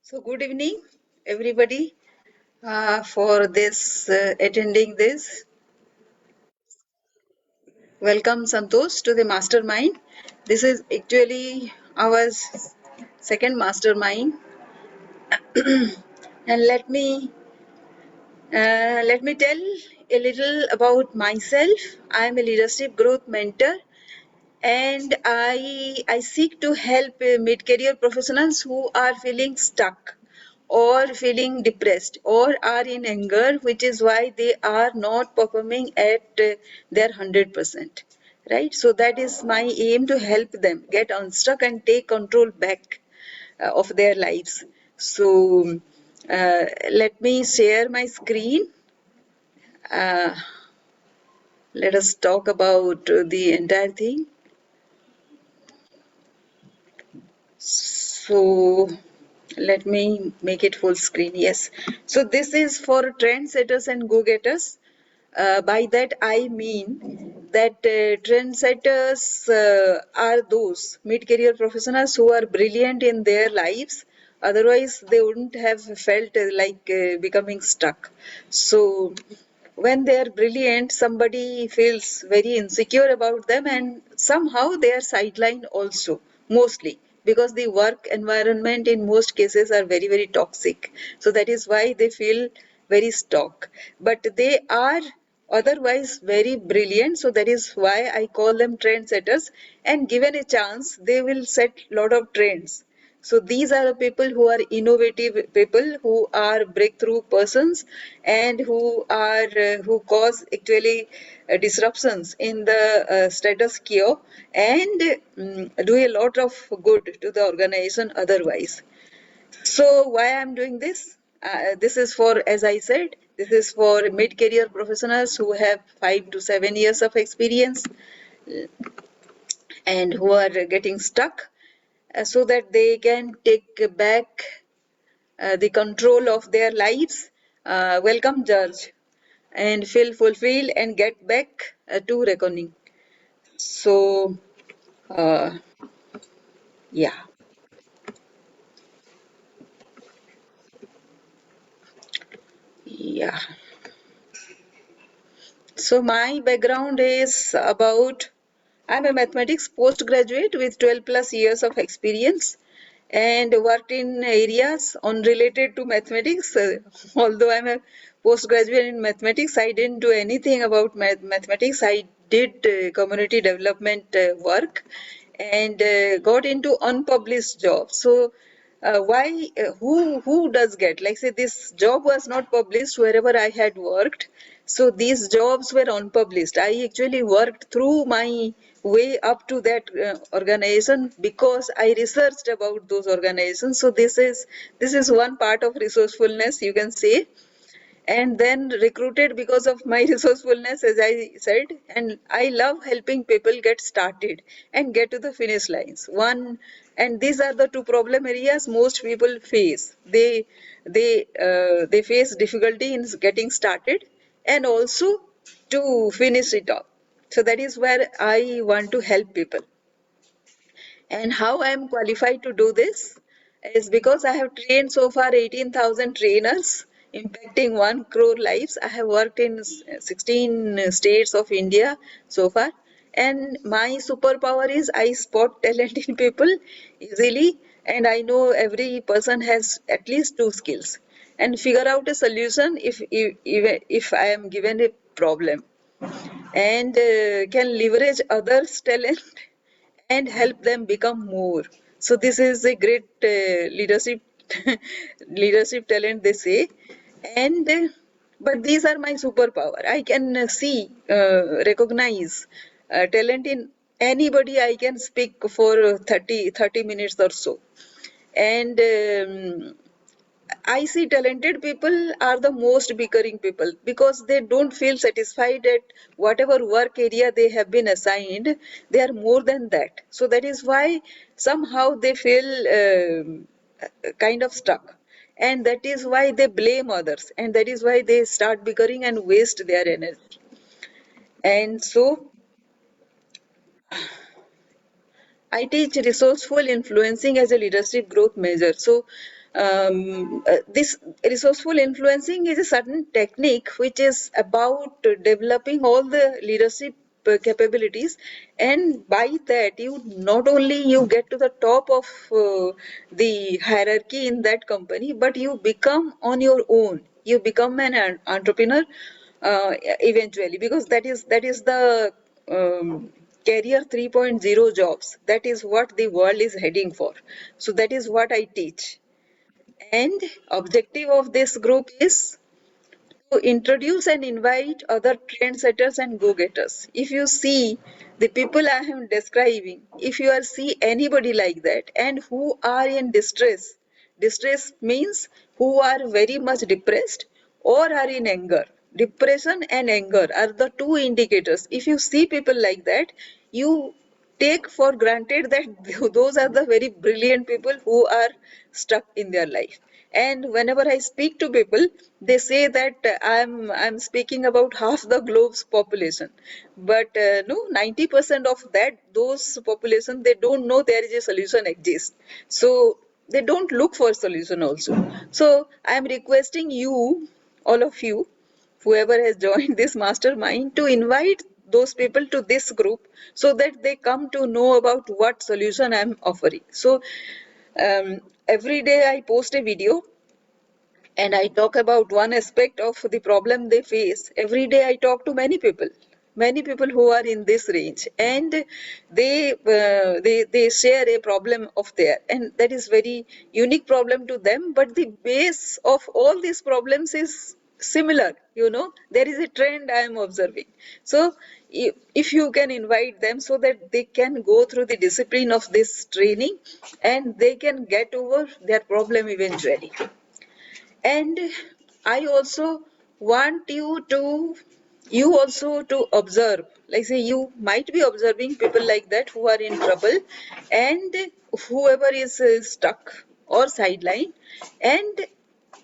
So good evening, everybody, for this attending this. Welcome, Santosh, to the mastermind. This is actually our second mastermind, and let me tell a little about myself. I am a leadership growth mentor, and I seek to help mid-career professionals who are feeling stuck or feeling depressed or are in anger, which is why they are not performing at their 100%. Right? So that is my aim, to help them get unstuck and take control back of their lives. So let me share my screen. Uh, Let us talk about the entire thing. So let me make it full screen. Yes. So this is for trendsetters and go-getters. By that I mean that trendsetters are those mid-career professionals who are brilliant in their lives. Otherwise, they wouldn't have felt like becoming stuck. So when they are brilliant, somebody feels very insecure about them, and somehow they are sidelined also, mostly because the work environment in most cases are very, very toxic. So that is why they feel very stuck. But they are otherwise very brilliant, so that is why I call them trendsetters, and given a chance, they will set lot of trends. So these are the people who are innovative people, who are breakthrough persons, and who cause actually disruptions in the status quo, and do a lot of good to the organization otherwise. So why I'm doing this? This is for, as I said, this is for mid-career professionals who have 5 to 7 years of experience and who are getting stuck, so that they can take back the control of their lives, welcome George, and feel fulfilled and get back to reckoning. So, uh, yeah, yeah. So my background is about, I'm a mathematics postgraduate with 12 plus years of experience and worked in areas unrelated to mathematics. Although I'm a postgraduate in mathematics, I didn't do anything about mathematics. I did community development work and got into unpublished jobs. So why who does get, like, say, this job was not published wherever I had worked, so these jobs were unpublished. I actually worked through my way up to that organization because I researched about those organizations. So this is one part of resourcefulness, you can say, and then recruited because of my resourcefulness, as I said. And I love helping people get started and get to the finish lines. And these are the two problem areas most people face. They face difficulty in getting started and also to finish it up. So that is where I want to help people. And how I am qualified to do this is because I have trained so far 18,000 trainers, impacting 1 crore lives. I have worked in 16 states of India so far. And my superpower is I spot talent in people easily, and I know every person has at least 2 skills, and figure out a solution if I am given a problem, and can leverage others' talent and help them become more. So this is a great leadership leadership talent, they say. And but these are my superpower. I can see, recognize talent in anybody. I can speak for 30 minutes or so. And I see talented people are the most bickering people because they don't feel satisfied at whatever work area they have been assigned. They are more than that. So that is why somehow they feel kind of stuck. And that is why they blame others. And that is why they start bickering and waste their energy. And so I teach resourceful influencing as a leadership growth measure. So, this resourceful influencing is a certain technique which is about developing all the leadership capabilities, and by that you not only you get to the top of the hierarchy in that company, but you become on your own. You become an entrepreneur eventually, because that is the career 3.0 jobs. That is what the world is heading for. So that is what I teach. And objective of this group is to introduce and invite other trendsetters and go-getters. If you see the people I am describing, if you are see anybody like that and who are in distress, distress means who are very much depressed or are in anger. Depression and anger are the two indicators. If you see people like that, you take for granted that those are the very brilliant people who are stuck in their life. And whenever I speak to people, they say that I'm speaking about half the globe's population, but no, 90% of that those population, they don't know there is a solution exists. So they don't look for solution also. So I am requesting you, all of you, whoever has joined this mastermind, to invite those people to this group so that they come to know about what solution I'm offering. So every day I post a video and I talk about one aspect of the problem they face. Every day I talk to many people who are in this range, and they share a problem of theirs, and that is very unique problem to them. But the base of all these problems is similar. There is a trend I am observing. So if you can invite them so that they can go through the discipline of this training and they can get over their problem eventually. And I also want you also to observe, like say you might be observing people like that who are in trouble, and whoever is stuck or sidelined, and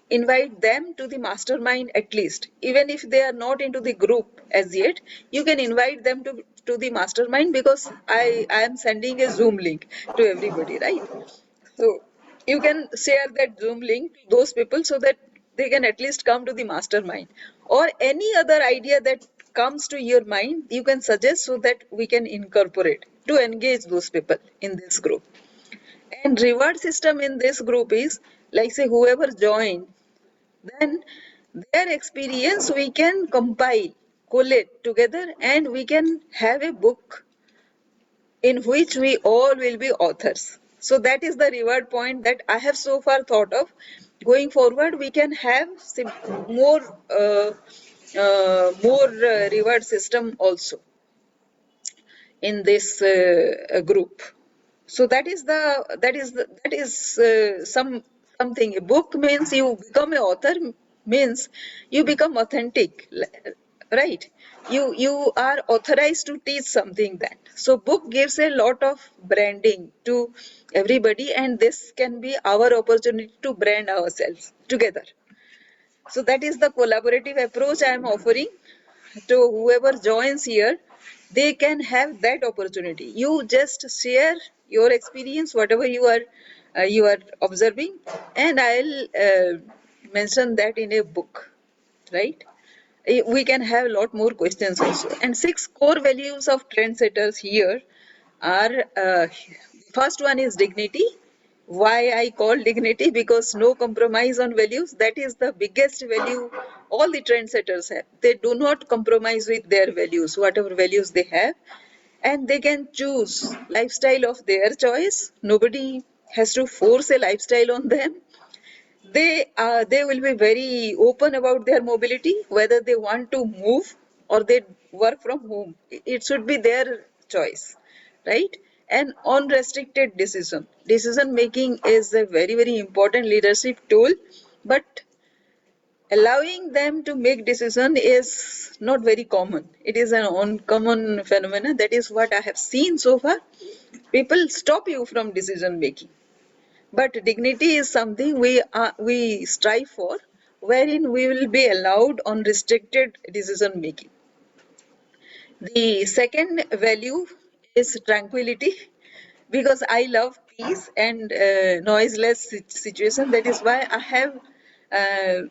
invite them to the mastermind. At least even if they are not into the group as yet, you can invite them to the mastermind, because I am sending a Zoom link to everybody, right? So you can share that Zoom link to those people so that they can at least come to the mastermind. Or any other idea that comes to your mind, you can suggest so that we can incorporate to engage those people in this group. And reward system in this group is, like say whoever joined, then their experience we can compile, collate together, and we can have a book in which we all will be authors. So that is the reward point that I have so far thought of. Going forward, we can have more reward system also in this group. So that is something. A book means you become an author, means you become authentic, right? You are authorized to teach something. Then so book gives a lot of branding to everybody, and this can be our opportunity to brand ourselves together. So that is the collaborative approach I am offering to whoever joins here. They can have that opportunity. You just share your experience, whatever you are observing, and I'll mention that in a book, right? We can have a lot more questions also. And 6 core values of trendsetters here are, first one is dignity. Why I call dignity? Because no compromise on values. That is the biggest value all the trendsetters have. They do not compromise with their values, whatever values they have. and they can choose lifestyle of their choice. Nobody has to force a lifestyle on them. They will be very open about their mobility, whether they want to move or they work from home. It should be their choice, right? And unrestricted decision making is a very important leadership tool, but allowing them to make decision is not very common. It is an uncommon phenomenon. That is what I have seen so far. People stop you from decision making, but dignity is something we strive for, wherein we will be allowed unrestricted decision making. The second value is tranquility, because I love peace and noiseless situation. That is why I have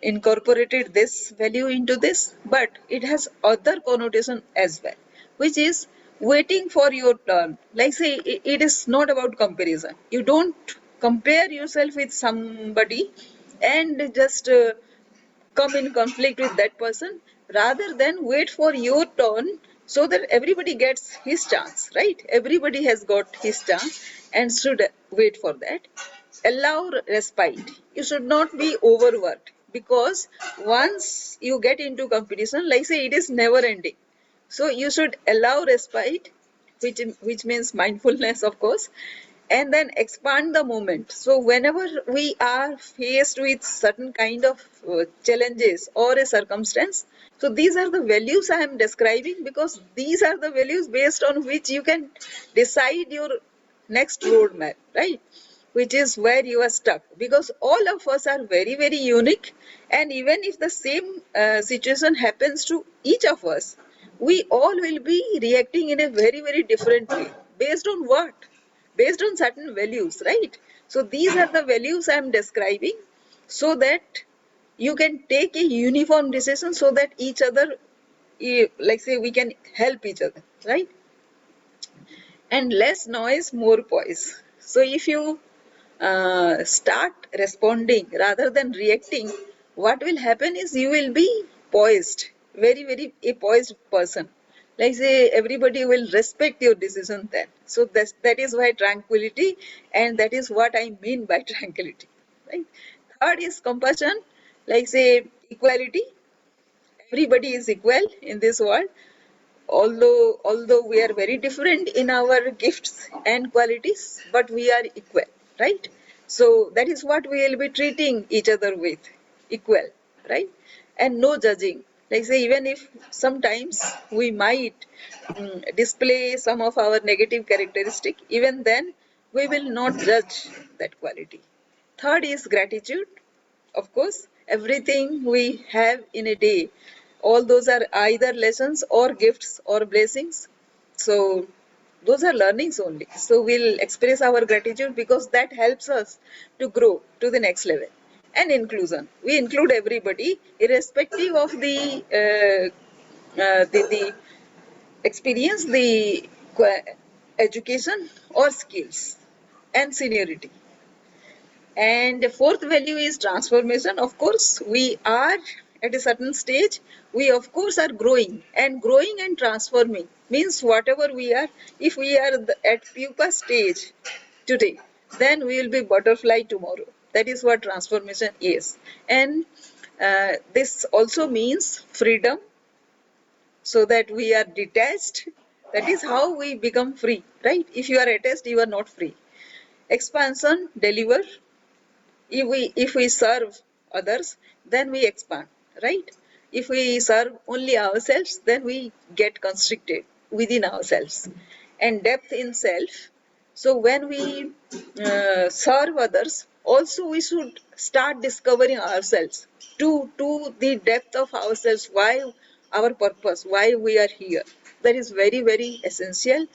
incorporated this value into this, but it has other connotation as well, which is waiting for your turn. Like say, it is not about comparison. You don't compare yourself with somebody and just come in conflict with that person, rather than wait for your turn so that everybody gets his chance, right? Everybody has got his chance and should wait for that. Allow respite. You should not be overworked, because once you get into competition, like say, it is never ending. So you should allow respite, which means mindfulness, of course, and then expand the moment. So whenever we are faced with certain kind of challenges or a circumstance, so these are the values I am describing, because these are the values based on which you can decide your next roadmap, right? Which is where you are stuck, because all of us are very unique, and even if the same situation happens to each of us, we all will be reacting in a very different way. Based on what? Based on certain values, right? So these are the values I am describing, so that you can take a uniform decision, so that each other, like say, we can help each other, right? And less noise, more poise. So if you start responding rather than reacting, what will happen is you will be poised, very a poised person. Like say, everybody will respect your decision then. So that is why tranquility, and that is what I mean by tranquility, right? Third is compassion, like say equality. Everybody is equal in this world, although we are very different in our gifts and qualities, but we are equal, right? So that is what we will be treating each other with, equal, right? And no judging. Like say, even if sometimes we might display some of our negative characteristic, even then we will not judge that quality. Third is gratitude. Of course, everything we have in a day, all those are either lessons or gifts or blessings. So those are learnings only. So we'll express our gratitude, because that helps us to grow to the next level. And inclusion. We include everybody, irrespective of the experience, the education or skills and seniority. And the fourth value is transformation. Of course, we are at a certain stage. We, of course, are growing, and transforming means whatever we are. If we are at pupa stage today, then we will be butterfly tomorrow. That is what transformation is. And this also means freedom, so that we are detached. That is how we become free, right? If you are attached, you are not free. Expansion, deliver. If we serve others, then we expand, right? If we serve only ourselves, then we get constricted within ourselves. And depth in self. So when we serve others, also we should start discovering ourselves, to the depth of ourselves, why, our purpose, why we are here. That is very essential,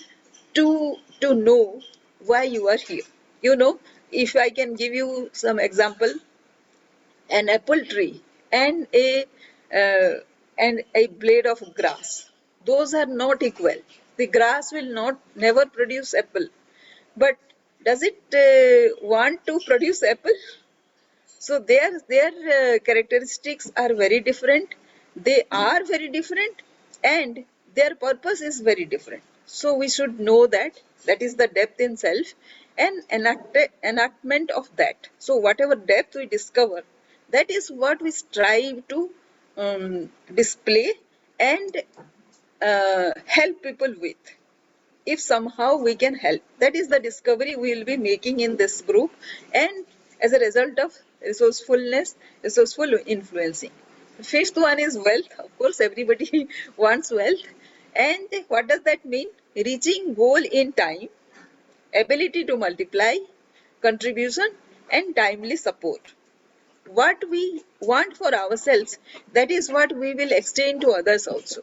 to know why you are here. You know, if I can give you some example, an apple tree and a blade of grass, those are not equal. The grass will not never produce apple, but does it want to produce apple? So their characteristics are very different. They are very different, and their purpose is very different. So we should know that that is the depth in self and enactment of that. So whatever depth we discover, that is what we strive to display and help people with. If somehow we can help, that is the discovery we will be making in this group, and as a result of resourcefulness, resourceful influencing. Fifth one is wealth. Of course, everybody wants wealth. And what does that mean? Reaching goal in time, ability to multiply, contribution, and timely support. What we want for ourselves, that is what we will extend to others also,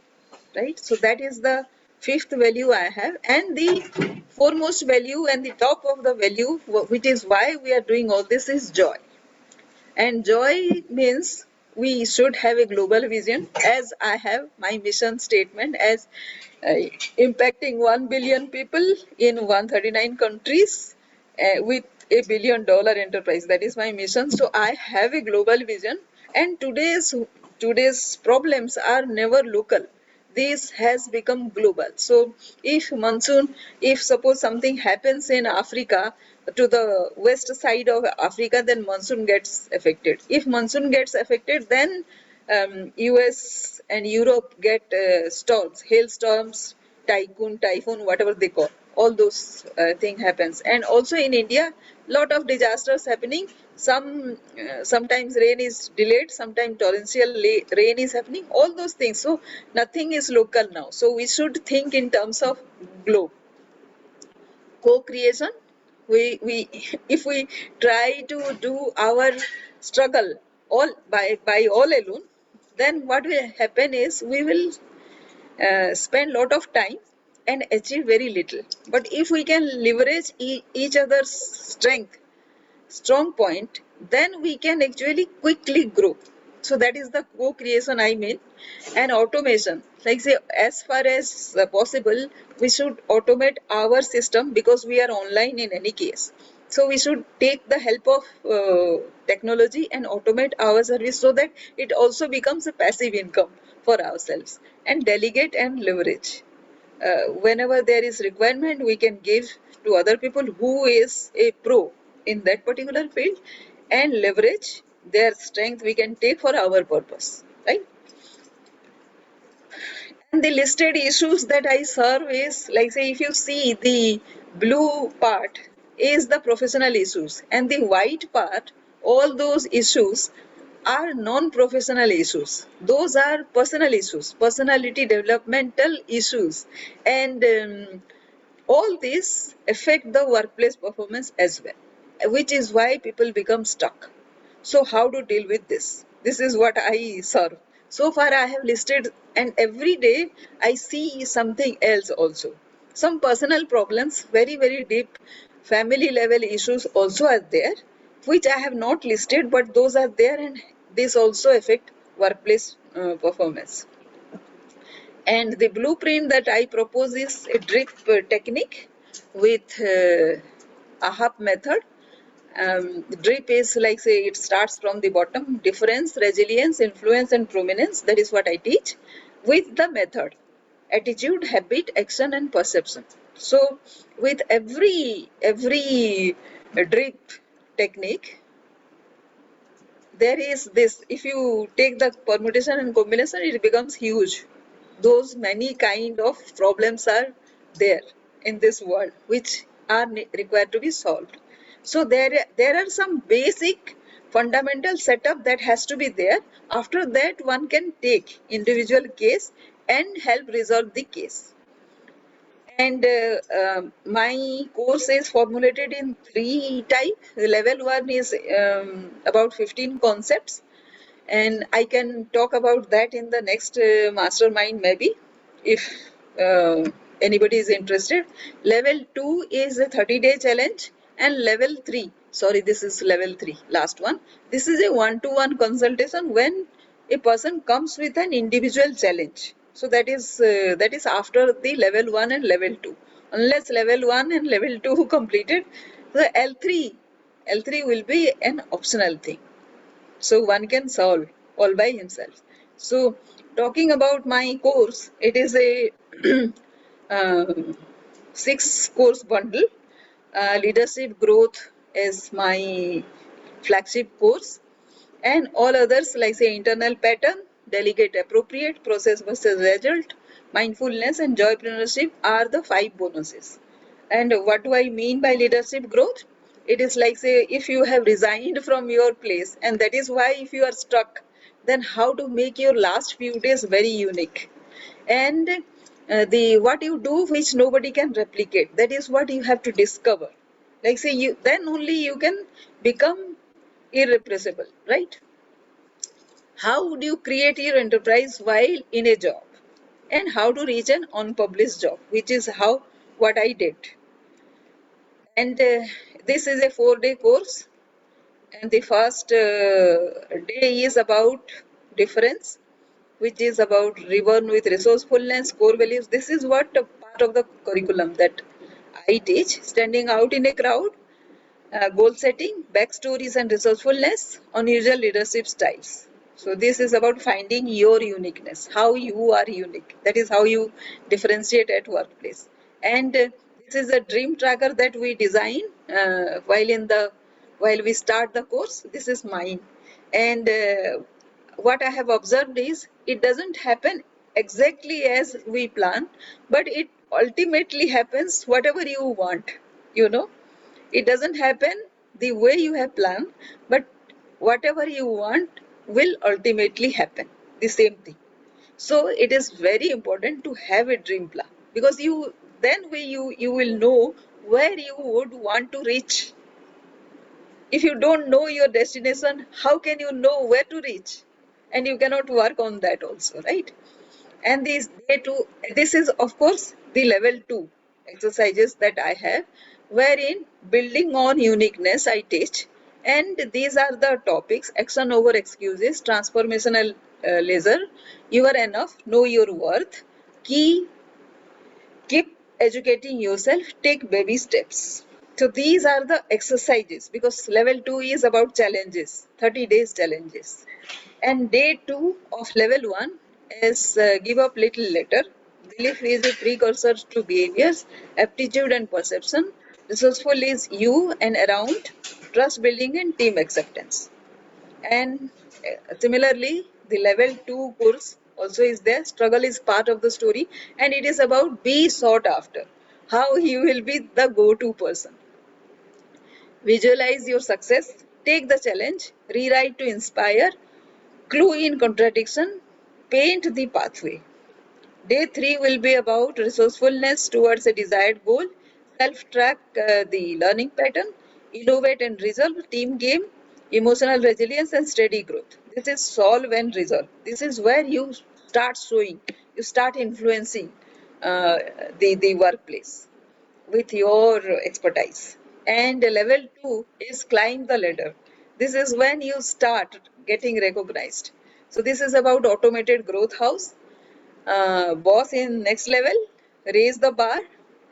right? So that is the fifth value I have. And the foremost value and the top of the value, which is why we are doing all this, is joy. And joy means we should have a global vision, as I have my mission statement as impacting 1 billion people in 139 countries with $1 billion enterprise. That is my mission. So I have a global vision, and today's problems are never local. This has become global. So if suppose something happens in Africa, to the west side of Africa, then monsoon gets affected. If monsoon gets affected, then US and Europe get storms, hailstorms, typhoon, whatever they call. All those thing happens. And also in India, lot of disasters happening. Sometimes rain is delayed, sometimes torrential rain is happening. All those things. So nothing is local now. So we should think in terms of globe. Co-creation, we if we try to do our struggle all by all alone, then what will happen is we will spend lot of time and achieve very little. But if we can leverage each other's strong point, then we can actually quickly grow. So that is the co-creation I mean. And automation, like say, as far as possible, we should automate our system because we are online in any case. So we should take the help of technology and automate our service so that it also becomes a passive income for ourselves. And delegate and leverage. Whenever there is requirement, we can give to other people who is a pro in that particular field, and leverage their strength we can take for our purpose, right? And the listed issues that I serve is, like say, if you see the blue part is the professional issues, and the white part, all those issues are non-professional issues. Those are personal issues, personality developmental issues, and all these affect the workplace performance as well, which is why people become stuck. So how to deal with this? This is what I serve. So far I have listed, and every day I see something else also. Some personal problems, very, very deep family level issues also are there, which I have not listed, but those are there, and this also affect workplace performance. And the blueprint that I propose is a drip technique with AHAP method. Drip is like say it starts from the bottom, difference, resilience, influence and prominence. That is what I teach with the method, attitude, habit, action and perception. So with every drip technique, there is this, if you take the permutation and combination, it becomes huge. Those many kind of problems are there in this world which are required to be solved. So there are some basic fundamental setup that has to be there. After that, one can take individual case and help resolve the case. And my course is formulated in 3 types. Level 1 is about 15 concepts, and I can talk about that in the next mastermind maybe, if anybody is interested. Level 2 is a 30-day challenge, and level 3, sorry, this is level 3, last one. This is a one-to-one consultation when a person comes with an individual challenge. So that is after the level 1 and level 2. Unless level 1 and level 2 completed, the L3 will be an optional thing. So one can solve all by himself. So talking about my course, it is a um, 6 course bundle. Leadership growth is my flagship course, and all others like say internal pattern, delegate appropriate, process versus result, mindfulness, and joypreneurship are the 5 bonuses. And what do I mean by leadership growth? It is like say if you have resigned from your place, and that is why if you are stuck, then how to make your last few days very unique. And the what you do which nobody can replicate, that is what you have to discover. Like say you, then only you can become irrepressible, right? How would you create your enterprise while in a job, and how to reach an unpublished job, which is how what I did. And this is a 4-day course, and the first day is about difference, which is about reborn with resourcefulness, core values. This is what a part of the curriculum that I teach. Standing out in a crowd, goal setting, backstories, and resourcefulness, unusual leadership styles. So this is about finding your uniqueness, how you are unique. That is how you differentiate at workplace. And this is a dream tracker that we design while we start the course. This is mine, and what I have observed is it doesn't happen exactly as we plan, but it ultimately happens whatever you want. You know, it doesn't happen the way you have planned, but whatever you want will ultimately happen. The same thing. So it is very important to have a dream plan, because you will know where you would want to reach. If you don't know your destination, how can you know where to reach? And you cannot work on that also, right? And this is of course the level 2 exercises that I have, wherein building on uniqueness I teach. And these are the topics: action over excuses, transformational laser, you are enough, know your worth, key, keep educating yourself, take baby steps. So these are the exercises, because level 2 is about challenges, 30 days challenges. And day 2 of level 1 is give up little later. Belief is a precursor to behaviors, aptitude and perception. Resourceful is you and around, trust building and team acceptance. And similarly, the level 2 course also is there. Struggle is part of the story, and it is about be sought after. How you will be the go-to person. Visualize your success, take the challenge, rewrite to inspire, clue in contradiction, paint the pathway. Day 3 will be about resourcefulness towards a desired goal, self-track the learning pattern, innovate and resolve, team game, emotional resilience and steady growth. This is solve and resolve. This is where you start showing, you start influencing uh, the workplace with your expertise. And level 2 is climb the ladder. This is when you start getting recognized. So this is about automated growth house, boss in next level, raise the bar.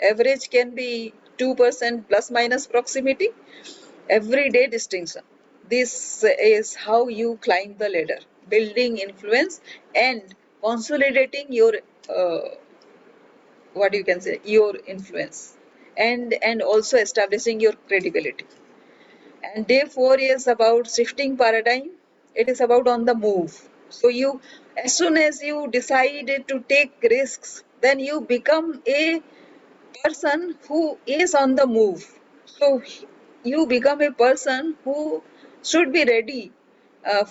Average can be 2% plus minus proximity, everyday distinction. This is how you climb the ladder, building influence and consolidating your what you can say, your influence, and also establishing your credibility. And day 4 is about shifting paradigm. It is about on the move. So you, as soon as you decide to take risks, then you become a person who is on the move. So you become a person who should be ready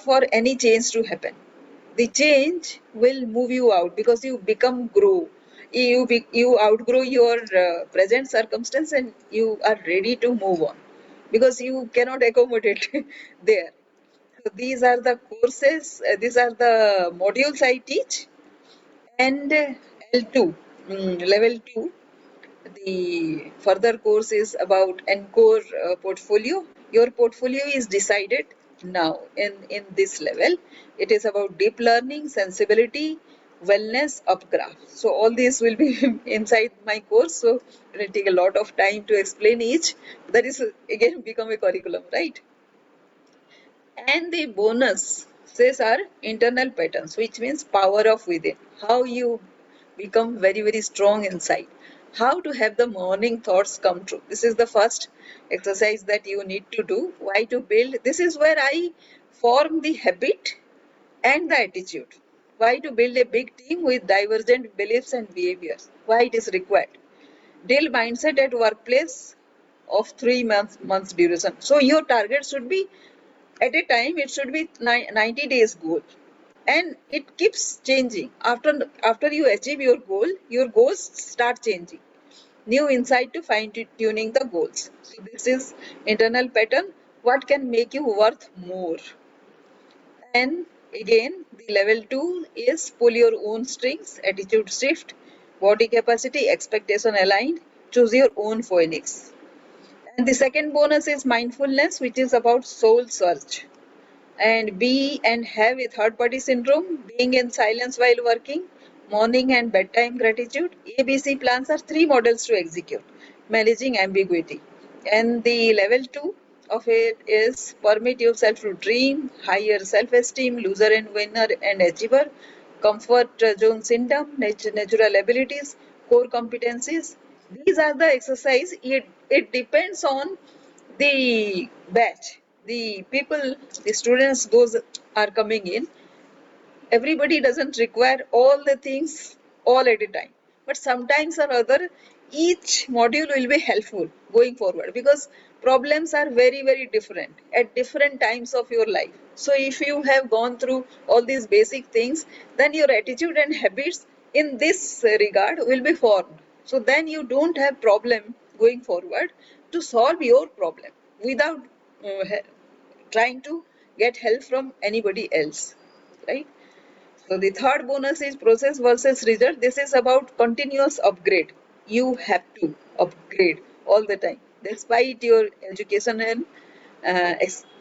for any change to happen. The change will move you out, because you become grow. You outgrow your present circumstance, and you are ready to move on, because you cannot accommodate there. So these are the courses, these are the modules I teach. And L2, level 2, the further course is about encore portfolio. Your portfolio is decided now in this level. It is about deep learning, sensibility, wellness, upgraph. So all these will be inside my course. So it will take a lot of time to explain each. That is again become a curriculum, right? And the bonus says are internal patterns, which means power of within. How you become very, very strong inside. How to have the morning thoughts come true. This is the first exercise that you need to do. Why to build? This is where I form the habit and the attitude. Why to build a big team with divergent beliefs and behaviors? Why it is required? Deal mindset at workplace of 3 months duration. So your target should be at a time it should be 90 days goal, and it keeps changing after you achieve your goal. Your goals start changing. New insight to fine tuning the goals. So this is internal pattern. What can make you worth more? And again, the level 2 is pull your own strings, attitude shift, body capacity, expectation aligned, choose your own phoenix. And the second bonus is mindfulness, which is about soul search. And be and have a third party syndrome, being in silence while working, morning and bedtime gratitude. ABC plans are 3 models to execute, managing ambiguity. And the level 2 of it is permit yourself to dream, higher self esteem, loser and winner and achiever, comfort zone syndrome, natural abilities, core competencies. These are the exercise. It depends on the batch, the people, the students, those are coming in. Everybody doesn't require all the things all at a time, but sometimes or other each module will be helpful going forward, because problems are very, very different at different times of your life. So if you have gone through all these basic things, then your attitude and habits in this regard will be formed. So then you don't have problem going forward to solve your problem without trying to get help from anybody else, right? So the third bonus is process versus result. This is about continuous upgrade. You have to upgrade all the time, despite your education and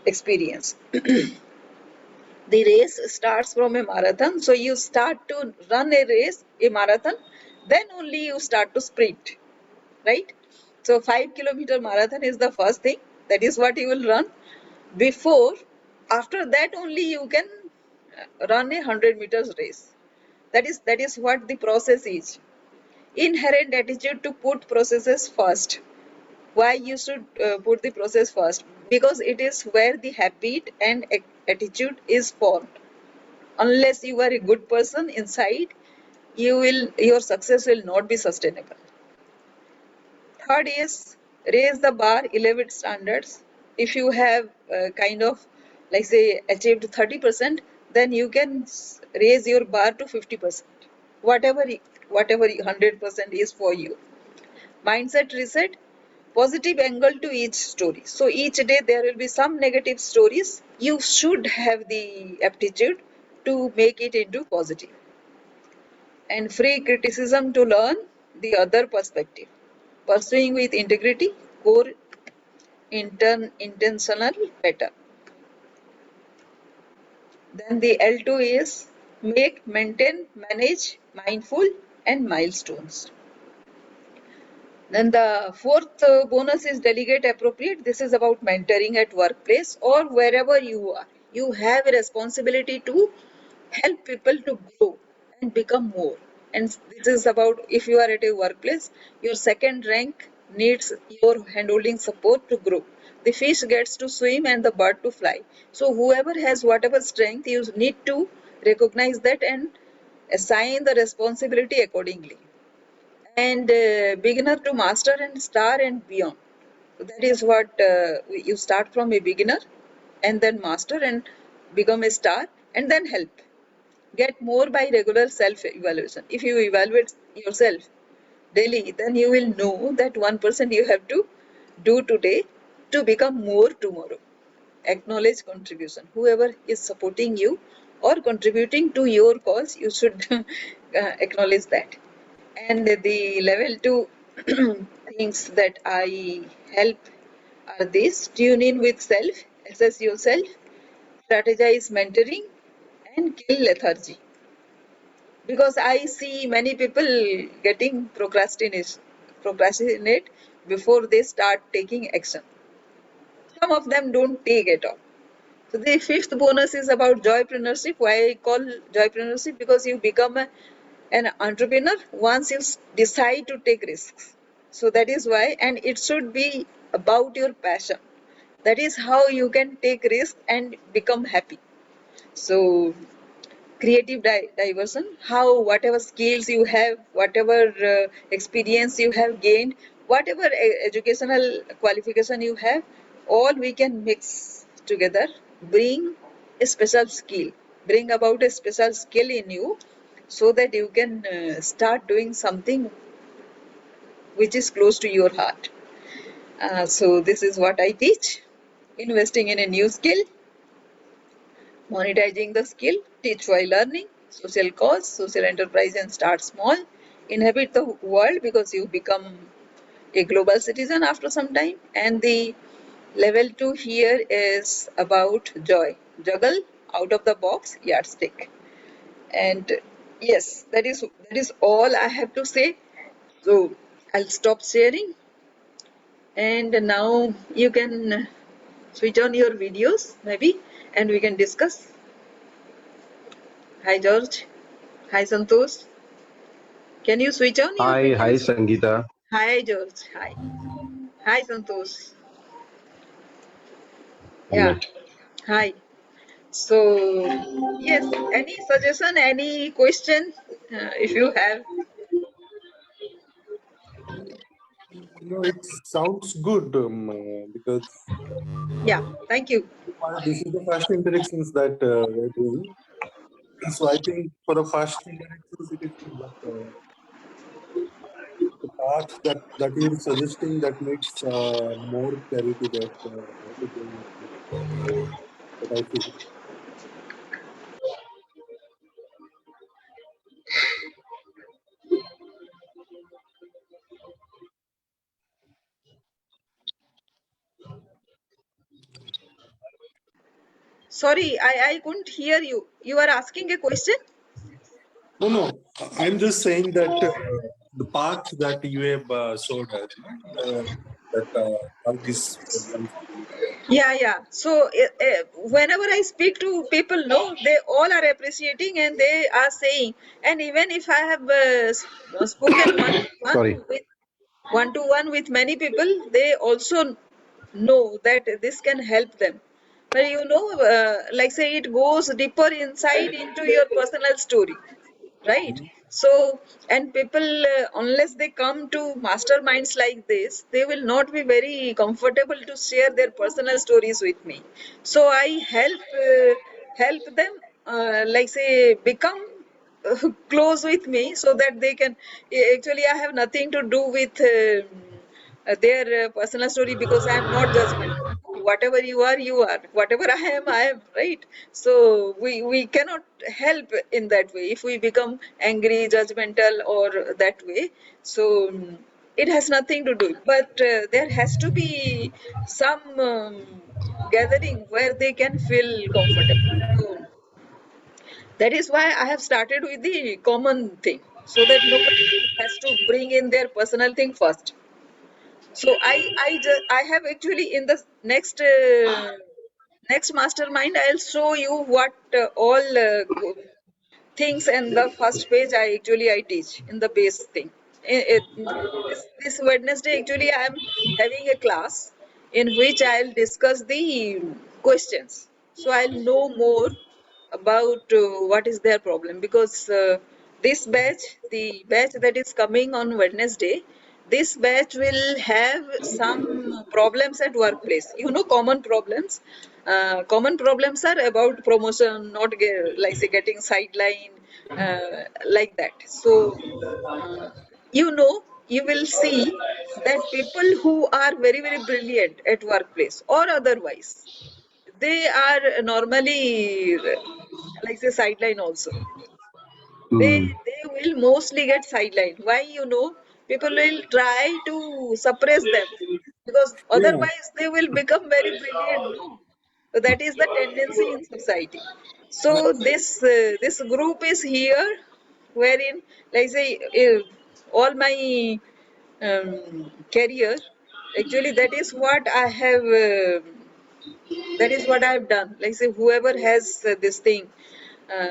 experience. The race starts from a marathon. So you start to run a race, a marathon, then only you start to sprint, right? So 5 kilometer marathon is the first thing. That is what you will run. Before, after that only you can run a 100 meters race. That is what the process is. Inherent attitude to put processes first. Why you should put the process first? Because it is where the habit and attitude is formed. Unless you are a good person inside, your success will not be sustainable. Third is raise the bar, elevate standards. If you have kind of, like say, achieved 30%, then you can raise your bar to 50%. Whatever 100% is for you. Mindset reset, positive angle to each story. So each day there will be some negative stories. You should have the aptitude to make it into positive. And free criticism to learn the other perspective. Pursuing with integrity, core intentional better. Then the L2 is make, maintain, manage, mindful and milestones. Then the fourth bonus is delegate appropriate. This is about mentoring at workplace or wherever you are. You have a responsibility to help people to grow and become more. And this is about, if you are at a workplace, your second rank needs your handholding support to grow. The fish gets to swim and the bird to fly. So whoever has whatever strength, you need to recognize that and assign the responsibility accordingly. And beginner to master and star and beyond. So that is what you start from a beginner and then master and become a star and then help. Get more by regular self-evaluation. If you evaluate yourself daily, then you will know that 1% you have to do today to become more tomorrow. Acknowledge contribution. Whoever is supporting you or contributing to your cause, you should acknowledge that. And the level 2 things that I help are these: tune in with self, assess yourself, strategize mentoring, and kill lethargy. Because I see many people getting procrastinate before they start taking action. Some of them don't take at all. So the fifth bonus is about joypreneurship. Why I call joypreneurship? Because you become a An entrepreneur, once you decide to take risks, so that is why, and it should be about your passion. That is how you can take risks and become happy. So creative diversion, how whatever skills you have, whatever experience you have gained, whatever educational qualification you have, all we can mix together, bring a special skill, bring about a special skill in you, so that you can start doing something which is close to your heart. So this is what I teach: investing in a new skill, monetizing the skill, teach while learning, social cause, social enterprise, and start small. Inhabit the world because you become a global citizen after some time. And the level 2 here is about joy. Juggle out of the box yardstick. And yes, that is all I have to say. So I'll stop sharing, and now you can switch on your videos maybe, and we can discuss. Hi George. Hi Santosh. Can you switch on your Hi, videos? Sangeeta. Hi George. Hi. Hi Santosh. Yeah. Unmute. Hi. So yes, any suggestion, any question, if you have? It sounds good because Yeah. Thank you. this is the first interactions that we're doing. So I think for the first interactions, it is good. But the path that you're suggesting that makes more clarity that what is going on. That I feel. Sorry, I couldn't hear you. You are asking a question? No. I'm just saying that the path that you have showed us, that how these programs. Yeah. So whenever I speak to people, no, they all are appreciating and they are saying, and even if I have spoken Sorry. one to one with many people, they also know that this can help them. But like say it goes deeper inside into your personal story, right? So, and people, unless they come to masterminds like this, they will not be very comfortable to share their personal stories with me. So I help them, like say, become close with me, so that they can, actually I have nothing to do with their personal story, because I am not judgmental. Whatever you are. Whatever I am, right? So we cannot help in that way if we become angry, judgmental, or that way. So it has nothing to do. But there has to be some gathering where they can feel comfortable. So that is why I have started with the common thing, so that nobody has to bring in their personal thing first. So I have actually, in the next mastermind, I'll show you what all things, and the first page I teach in the base thing. This Wednesday actually I am having a class in which I'll discuss the questions. So I'll know more about what is their problem, because this batch, the batch that is coming on Wednesday, this batch will have some problems at workplace. Common problems. Common problems are about promotion, not like say getting sidelined, like that. So, uh, you will see that people who are very, very brilliant at workplace or otherwise, they are normally, like say, sideline also. they Hmm. they will mostly get sidelined. Why? People will try to suppress them, because Yeah. otherwise they will become very brilliant, no? So that is the tendency in society. So this group is here, wherein, like say, all my career, actually that is what I've done. Like say, whoever has this thing,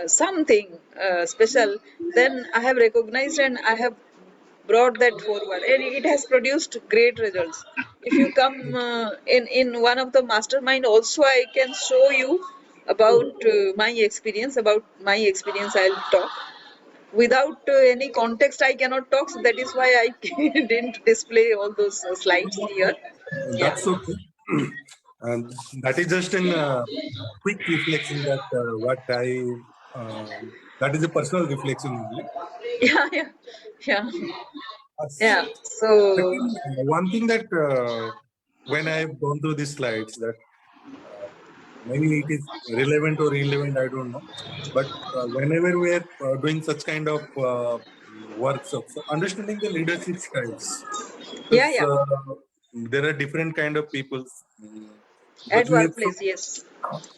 something special, then I have recognized and I have brought that forward, and it has produced great results. If you come in one of the mastermind, also I can show you about my experience. About my experience, I'll talk. Without any context, I cannot talk. So that is why I didn't display all those slides here. Yeah. That's okay. And that is just an quick reflection that what that is a personal reflection only. Yeah, yeah, yeah, Yes. yeah. So, Second, one thing that when I've gone through these slides, that maybe it is relevant or irrelevant, I don't know. But whenever we are doing such kind of workshops, so understanding the leadership styles, yeah, because yeah. there are different kind of people. But At workplace, yes.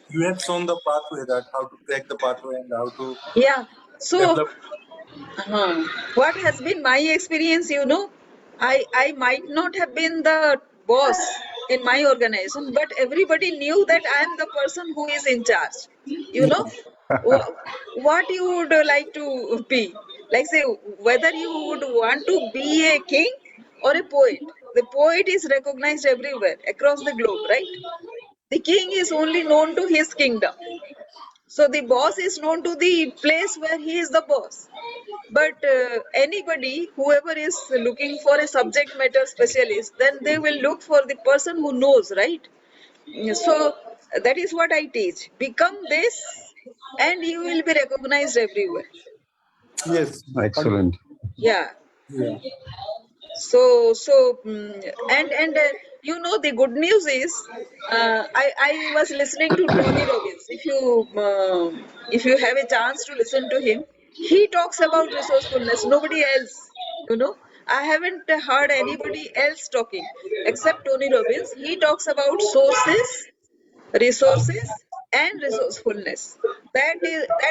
you have shown the pathway, that how to crack the pathway and how to Yeah. So, develop. what has been my experience, I might not have been the boss in my organization, but everybody knew that I am the person who is in charge. You know, Wha- what you would like to be. Like, say, whether you would want to be a king or a poet. The poet is recognized everywhere across the globe, right? The king is only known to his kingdom. So the boss is known to the place where he is the boss. But anybody, whoever is looking for a subject matter specialist, then they will look for the person who knows, right? So that is what I teach. Become this, and you will be recognized everywhere. Yes. Excellent. Yeah. Yeah. And the good news is, I was listening to Tony Robbins. If you have a chance to listen to him, he talks about resourcefulness. Nobody else, you know. I haven't heard anybody else talking except Tony Robbins. He talks about sources, resources, and resourcefulness. That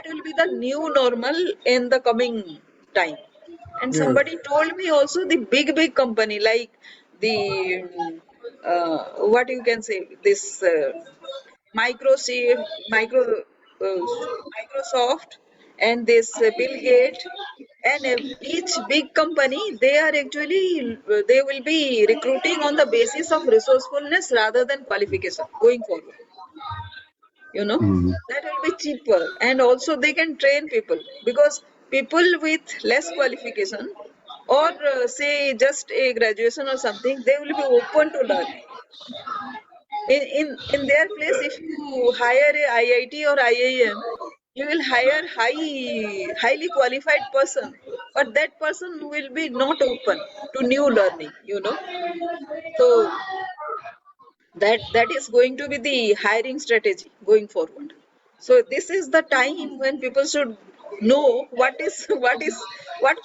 will be the new normal in the coming time. And Yes. somebody told me also, the big company like the what you can say, this micro Microsoft, and this Bill Gates, and each big company, they will be recruiting on the basis of resourcefulness rather than qualification going forward. you know Mm. that will be cheaper, and also they can train people, because people with less qualification, or say just a graduation or something, they will be open to learning. In their place, if you hire a IIT or IIM, you will hire highly qualified person, but that person will be not open to new learning. So that is going to be the hiring strategy going forward. So this is the time when people should know what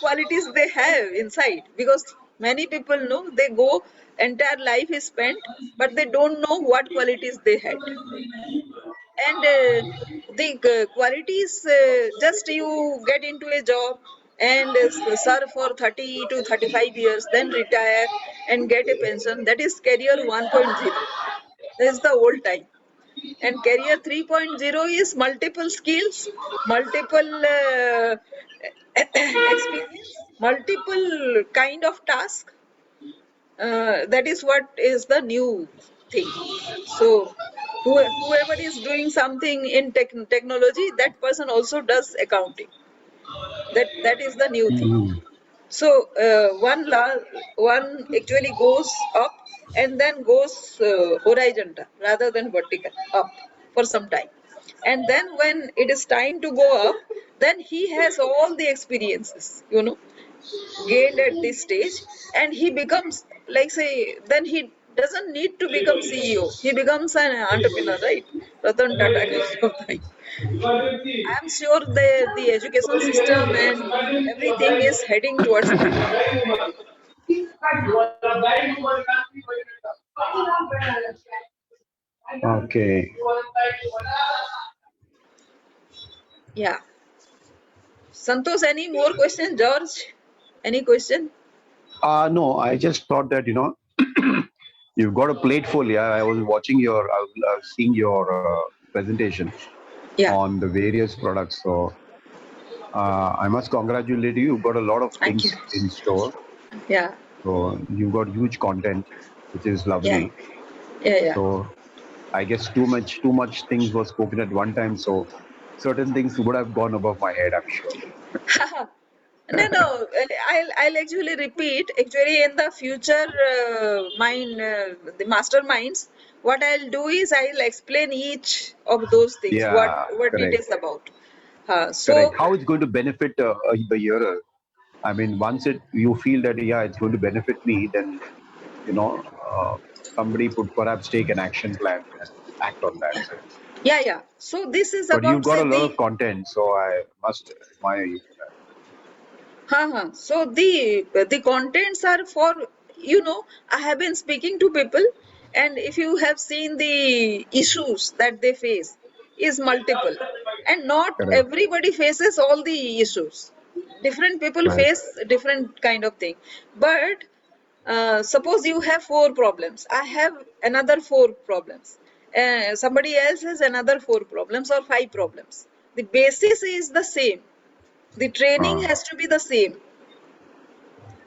qualities they have inside, because many people know they go, entire life is spent, but they don't know what qualities they had. And the qualities, just you get into a job and serve for 30 to 35 years, then retire and get a pension. That is career 1.0. That's the old time. And career 3.0 is multiple skills, multiple experience, multiple kind of task. That is what is the new thing. So whoever is doing something in technology, that person also does accounting. That is the new thing. Mm. So one actually goes up and then goes horizontal rather than vertical up for some time. And then when it is time to go up, then he has all the experiences, gained at this stage, and he becomes, like, say, then he doesn't need to become CEO. He becomes an entrepreneur, right? Ratan Tata kind of thing. I'm sure the education system and everything is heading towards that. Okay. Yeah. Santosh, any more question? George, any question? No, I just thought that, you've got a plate full. Yeah, I was watching I was seeing your presentation. Yeah. on the various products. So I must congratulate you. You've got a lot of Thank you. things in store. Yeah. So you've got huge content, which is Yeah. lovely. Yeah. So I guess too much things were spoken at one time. So certain things would have gone above my head, I'm sure. Yeah. No. I'll actually repeat. Actually, in the future, the masterminds, what I'll do is I'll explain each of those things. Yeah, What it correct, is about. correct. So How it's going to benefit the hearer? I mean, once you feel that yeah, it's going to benefit me, then you know somebody could perhaps take an action plan and act on that. So, yeah. So this is but you've about got say a lot the of content, so I must admire you for that. So the contents are for, I have been speaking to people, and if you have seen the issues that they face is multiple, and not Correct, everybody faces all the issues. Different people right. face different kind of thing. But suppose you have four problems, I have another four problems. Somebody else has another four problems or five problems. The basis is the same. The training Uh, has to be the same.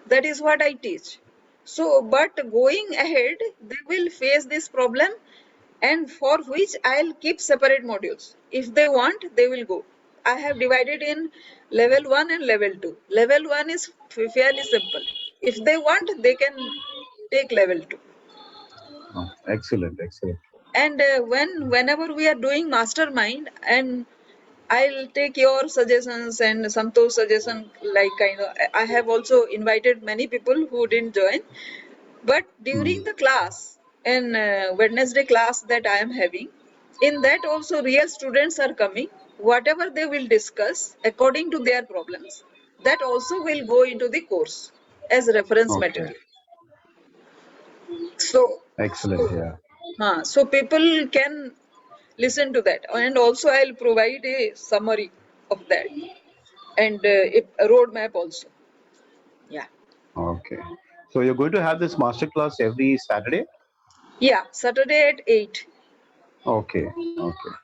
That is what I teach. So, but going ahead, they will face this problem, and for which I'll keep separate modules. If they want, they will go. I have divided in level 1 and level 2. Level 1 is fairly simple. If they want, they can take level 2. excellent, excellent. And whenever we are doing mastermind, and I'll take your suggestions and Santosh's suggestion, like kind of, I have also invited many people who didn't join. But during Mm. the class, in Wednesday class that I am having, in that also real students are coming. Whatever they will discuss according to their problems, that also will go into the course as reference Okay, material. So, excellent. so, Yeah. so people can listen to that, and also I'll provide a summary of that, and a roadmap also. Yeah. Okay. So you're going to have this master class every Saturday? Yeah, Saturday at 8. Okay. Okay.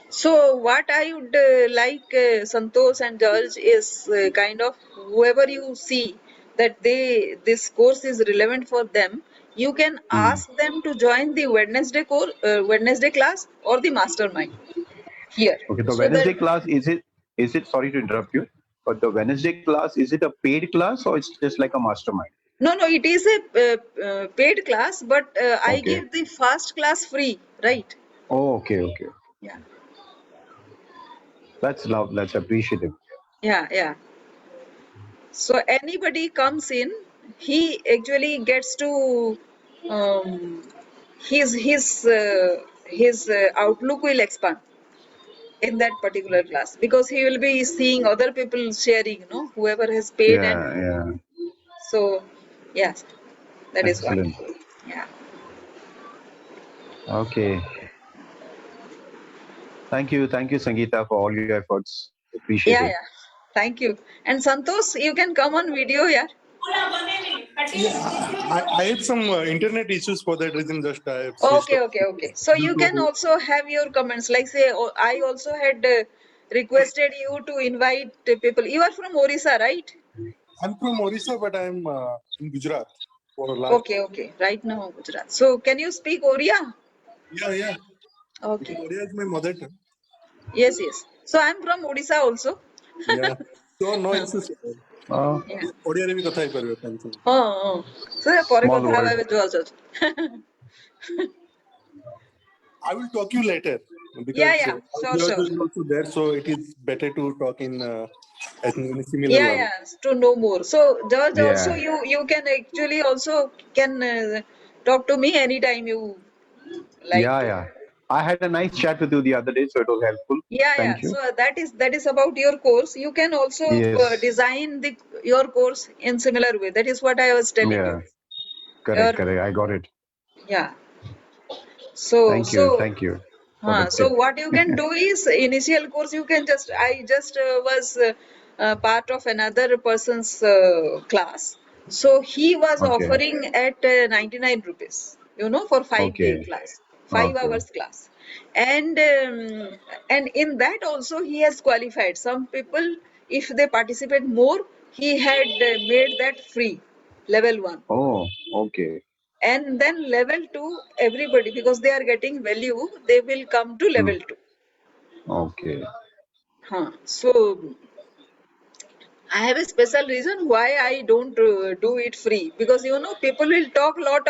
So what I would like Santosh and George is kind of whoever you see that this course is relevant for them, you can Hmm. ask them to join the Wednesday class or the mastermind here. Okay. The So that Wednesday class is it? Sorry to interrupt you, but the Wednesday class, is it a paid class or it's just like a mastermind? no, it is a paid class, but I Okay. give the first class free, right? Oh, okay. Okay. Yeah, That's love. That's appreciative. yeah. So anybody comes in, he actually gets to um, his outlook will expand in that particular class, because he will be seeing other people sharing, whoever has paid, and Yeah. Yeah. so yes, that is what. Excellent. Yeah, Okay. Thank you, Sangeeta, for all your efforts. Appreciate it. yeah. Thank you. And Santosh, you can come on video, yeah. Yeah, I had some internet issues for that reason. Just I have switched off. Okay. So you can also have your comments. Like say, I also had requested you to invite people. You are from Orissa, right? I'm from Orissa, but I'm in Gujarat for a last. Okay. Right now, Gujarat. So can you speak Oriya? Yeah. Okay. Odia is my mother tongue. Yes. So I'm from Odisha also. Yeah. So no Huh. issues. Yeah. Odia रे भी कथा ही tension. So ପରେ Small କଥା world. ହେବା ଏବେ ଯୋଉ I will talk you later because Yeah. yours Sure. is also there, so it is better to talk in in a similar level. To know more. So George, also Yeah. you can actually also can talk to me anytime you like Yeah. to. Yeah. I had a nice chat with you the other day, so it was helpful. Thank you. So that is about your course. You can also Yes. design your course in similar way. That is what I was telling you. Yeah. Your, Correct. I got it. yeah. So Thank you. so Thank you for the So tip. what you can do is initial course. I just was part of another person's class. So he was Okay. offering at 99 rupees. For 5 day Okay. class, five Okay. hours class. and in that also he has qualified some people. If they participate more, he had made that free, level 1. Oh, okay. And then level 2, everybody, because they are getting value, they will come to level 2. Okay. So I have a special reason why I don't do it free, because people will talk lot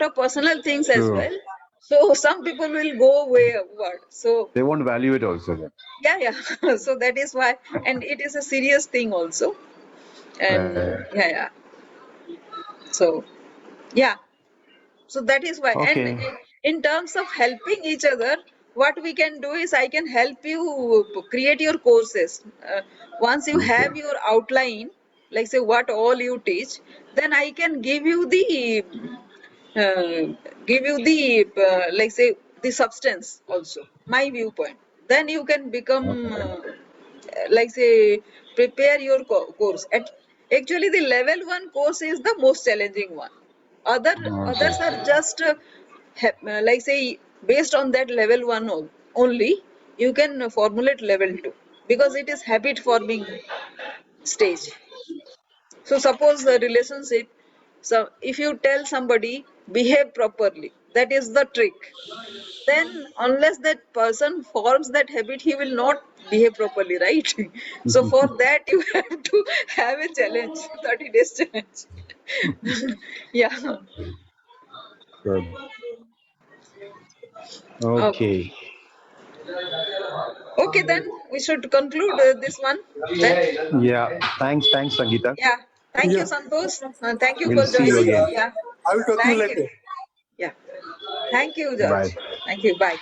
of personal things as True. well. So some people will go wayward. So They won't value it also then. yeah. So that is why, and it is a serious thing also. And yeah. So yeah. So that is why. And Okay. in terms of helping each other, what we can do is I can help you create your courses. Once you Okay. have your outline, like say what all you teach, then I can give you the like say the substance also, my viewpoint. Then you can become like say prepare your course. Actually, the level 1 course is the most challenging one. Others are just like say based on that level 1 only you can formulate level 2, because it is habit forming stage. So suppose the relationship, so if you tell somebody behave properly, that is the trick, then unless that person forms that habit, he will not behave properly, right? So for that you have to have a challenge, 30 days challenge. Yeah. Good. Okay. Okay. Okay, then we should conclude this one then. Yeah. Thanks, Sangeeta. Yeah. Thank you, Yeah. Santosh. Thank you We'll for see you joining. again. Yeah. I will talk to you Thank you. later. Yeah. Thank you, Bye. George. Thank you. Bye.